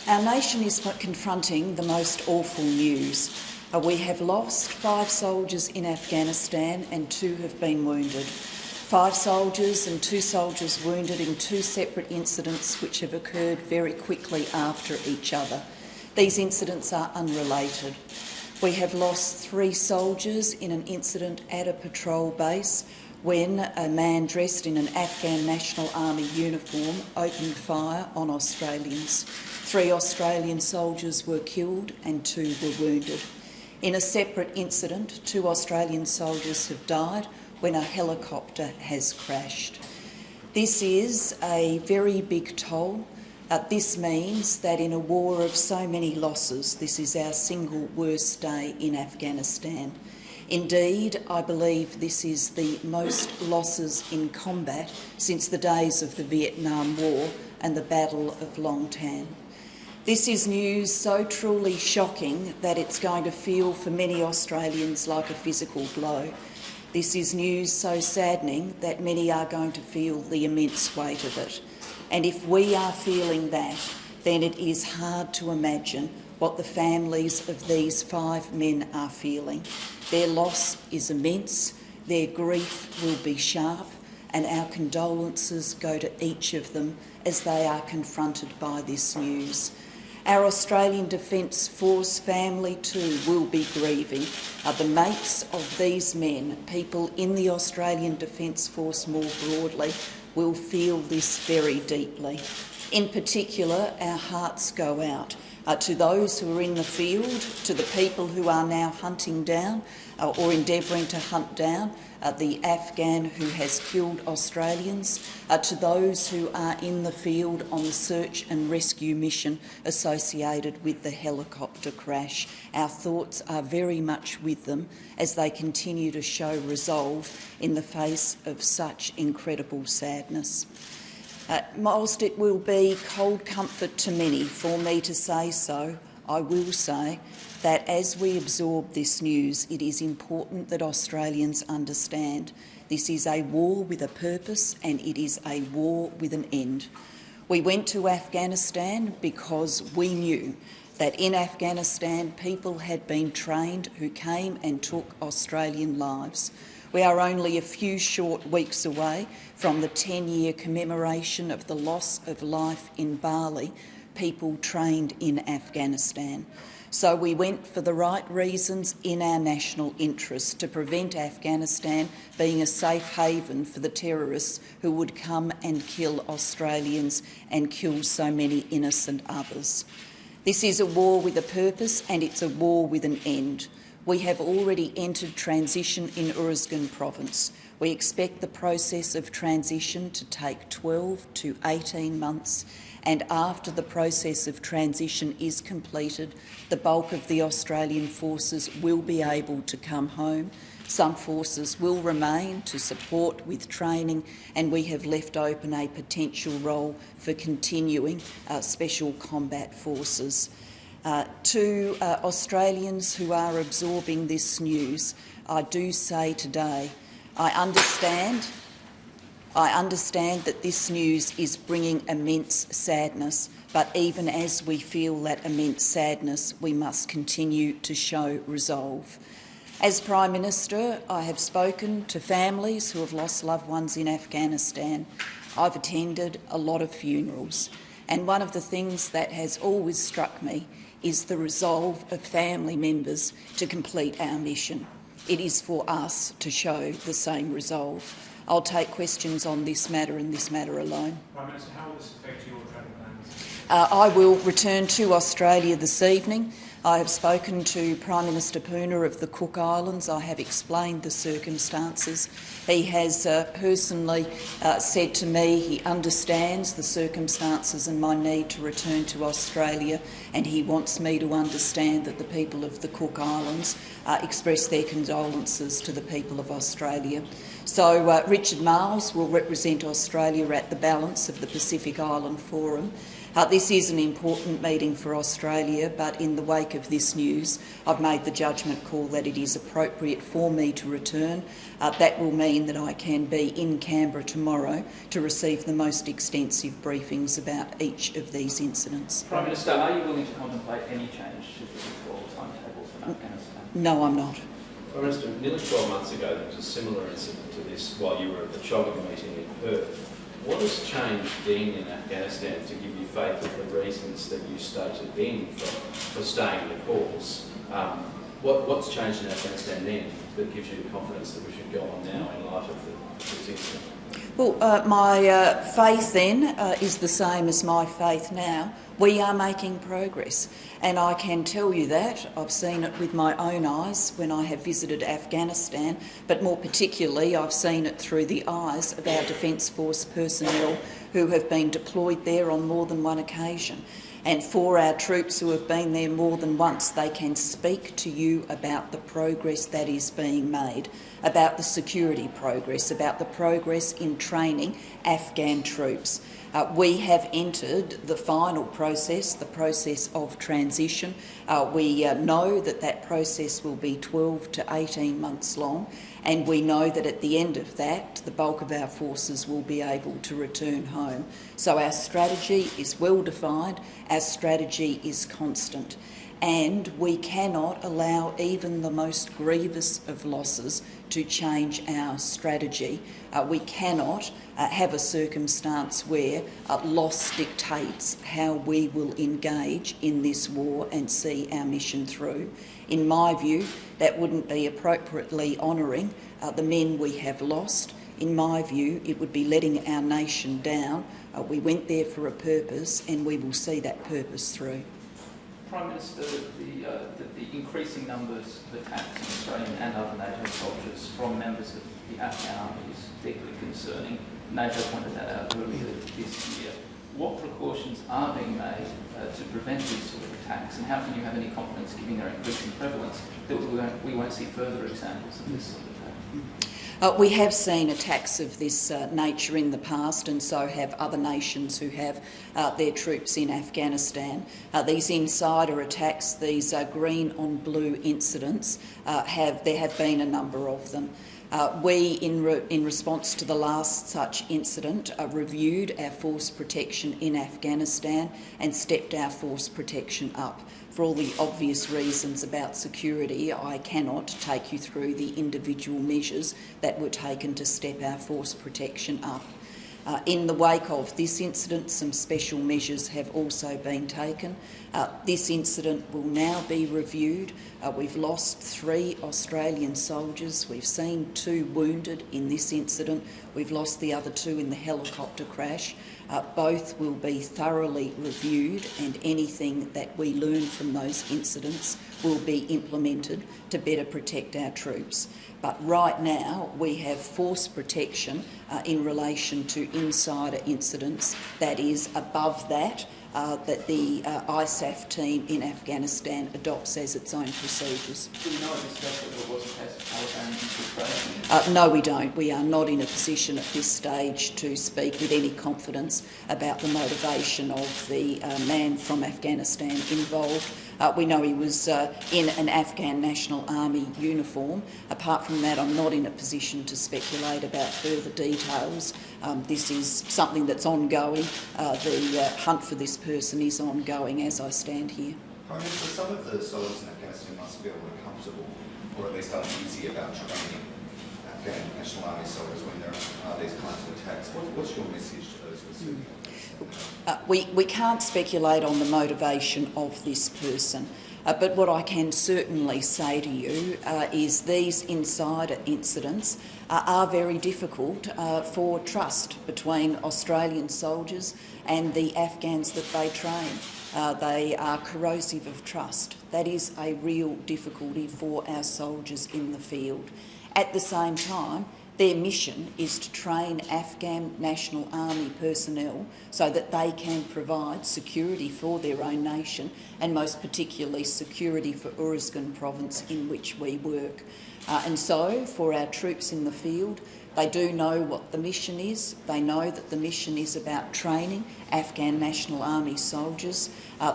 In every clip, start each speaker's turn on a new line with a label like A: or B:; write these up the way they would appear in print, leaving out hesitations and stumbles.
A: Our nation is confronting the most awful news. We have lost 5 soldiers in Afghanistan and 2 have been wounded. 5 soldiers and 2 soldiers wounded in 2 separate incidents which have occurred very quickly after each other. These incidents are unrelated. We have lost 3 soldiers in an incident at a patrol base when a man dressed in an Afghan National Army uniform opened fire on Australians. 3 Australian soldiers were killed and 2 were wounded. In a separate incident, 2 Australian soldiers have died when a helicopter has crashed. This is a very big toll. This means that in a war of so many losses, this is our single worst day in Afghanistan. Indeed, I believe this is the most losses in combat since the days of the Vietnam War and the Battle of Long Tan. This is news so truly shocking that it's going to feel for many Australians like a physical blow. This is news so saddening that many are going to feel the immense weight of it. And if we are feeling that, then it is hard to imagine what the families of these 5 men are feeling. Their loss is immense, their grief will be sharp, and our condolences go to each of them as they are confronted by this news. Our Australian Defence Force family too will be grieving. The mates of these men, people in the Australian Defence Force more broadly, will feel this very deeply. In particular, our hearts go out to those who are in the field, to the people who are now hunting down or endeavouring to hunt down the Afghan who has killed Australians, to those who are in the field on the search and rescue mission associated with the helicopter crash. Our thoughts are very much with them as they continue to show resolve in the face of such incredible sadness. Whilst it will be cold comfort to many for me to say so, I will say that as we absorb this news, it is important that Australians understand this is a war with a purpose and it is a war with an end. We went to Afghanistan because we knew that in Afghanistan people had been trained who came and took Australian lives. We are only a few short weeks away from the 10-year commemoration of the loss of life in Bali, people trained in Afghanistan. So we went for the right reasons in our national interest to prevent Afghanistan being a safe haven for the terrorists who would come and kill Australians and kill so many innocent others. This is a war with a purpose and it's a war with an end. We have already entered transition in Uruzgan province. We expect the process of transition to take 12 to 18 months, and after the process of transition is completed, the bulk of the Australian forces will be able to come home. Some forces will remain to support with training, and we have left open a potential role for continuing special combat forces. To Australians who are absorbing this news, I do say today, I understand that this news is bringing immense sadness, but even as we feel that immense sadness, we must continue to show resolve. As Prime Minister, I have spoken to families who have lost loved ones in Afghanistan. I've attended a lot of funerals, and one of the things that has always struck me is the resolve of family members to complete our mission. It is for us to show the same resolve. I'll take questions on this matter and this matter alone.
B: Prime Minister, how will this affect your travel plans?
A: I will return to Australia this evening. I have spoken to Prime Minister Poona of the Cook Islands. I have explained the circumstances. He has personally said to me he understands the circumstances and my need to return to Australia, and he wants me to understand that the people of the Cook Islands express their condolences to the people of Australia. So Richard Marles will represent Australia at the balance of the Pacific Island Forum. This is an important meeting for Australia, but in the wake of this news, I've made the judgment call that it is appropriate for me to return. That will mean that I can be in Canberra tomorrow to receive the most extensive briefings about each of these incidents.
C: Prime Minister, are you willing to contemplate any change to the withdrawal timetable from Afghanistan?
A: No, I'm not.
D: Prime Minister, nearly 12 months ago there was a similar incident to this while you were at the Chogam meeting in Perth. What has changed being in Afghanistan to give you faith of the reasons that you stated then for staying the course? What's changed in Afghanistan then that gives you the confidence that we should go on now in light of this incident?
A: Well, my faith then is the same as my faith now. We are making progress, and I can tell you that. I've seen it with my own eyes when I have visited Afghanistan, but more particularly I've seen it through the eyes of our Defence Force personnel who have been deployed there on more than one occasion. And for our troops who have been there more than once, they can speak to you about the progress that is being made, about the security progress, about the progress in training Afghan troops. We have entered the final process, the process of transition. We know that that process will be 12 to 18 months long, and we know that at the end of that, the bulk of our forces will be able to return home. So our strategy is well defined, our strategy is constant, and we cannot allow even the most grievous of losses to change our strategy. We cannot have a circumstance where loss dictates how we will engage in this war and see our mission through. In my view, that wouldn't be appropriately honouring the men we have lost. In my view, it would be letting our nation down. We went there for a purpose, and we will see that purpose through.
C: Prime Minister, the increasing numbers of attacks on Australian and other NATO soldiers from members of the Afghan army is deeply concerning. NATO pointed that out earlier this year. What precautions are being made to prevent these sort of attacks, and how can you have any confidence, given their increasing prevalence, that we won't see further examples of this sort of attack?
A: We have seen attacks of this nature in the past, and so have other nations who have their troops in Afghanistan. These insider attacks, these green on blue incidents, there have been a number of them. We, in response to the last such incident, reviewed our force protection in Afghanistan and stepped our force protection up. For all the obvious reasons about security, I cannot take you through the individual measures that were taken to step our force protection up. In the wake of this incident, some special measures have also been taken. This incident will now be reviewed. We've lost 3 Australian soldiers. We've seen 2 wounded in this incident. We've lost the other 2 in the helicopter crash. Both will be thoroughly reviewed, and anything that we learn from those incidents will be implemented to better protect our troops. But right now we have force protection in relation to insider incidents that is above that that the ISAF team in Afghanistan adopts as its own procedures.
C: Do you know at this stage that there was a case of Taliban infiltration?
A: No, we don't. We are not in a position at this stage to speak with any confidence about the motivation of the man from Afghanistan involved. We know he was in an Afghan National Army uniform. Apart from that, I'm not in a position to speculate about further details. This is something that's ongoing. The hunt for this person is ongoing as I stand here.
E: Prime Minister, some of the soldiers in Afghanistan must feel uncomfortable, or at least uneasy about training Afghan National Army soldiers when there are these kinds of attacks. What's your message to those who are seeing?
A: We can't speculate on the motivation of this person, but what I can certainly say to you is these insider incidents are very difficult for trust between Australian soldiers and the Afghans that they train. They are corrosive of trust. That is a real difficulty for our soldiers in the field. At the same time, their mission is to train Afghan National Army personnel so that they can provide security for their own nation, and most particularly security for Uruzgan province in which we work. And so for our troops in the field, They do know what the mission is. They know that the mission is about training Afghan National Army soldiers.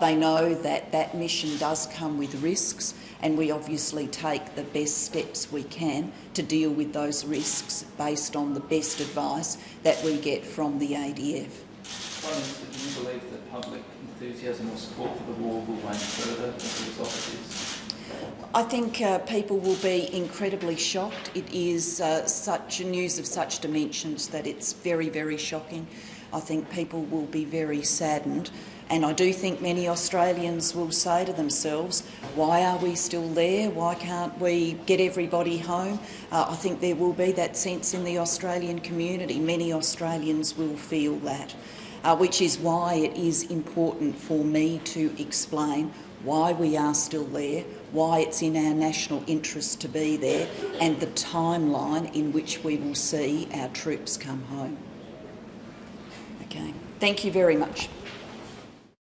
A: They know that that mission does come with risks, and we obviously take the best steps we can to deal with those risks based on the best advice that we get from the ADF.
C: Prime Minister, do you believe that public enthusiasm or support for the war will wane further as a result of this?
A: I think people will be incredibly shocked. It is such news of such dimensions that it's very, very shocking. I think people will be very saddened, and I do think many Australians will say to themselves, why are we still there? Why can't we get everybody home? I think there will be that sense in the Australian community. Many Australians will feel that, which is why it is important for me to explain why we are still there, why it's in our national interest to be there, and the timeline in which we will see our troops come home. Okay, thank you very much.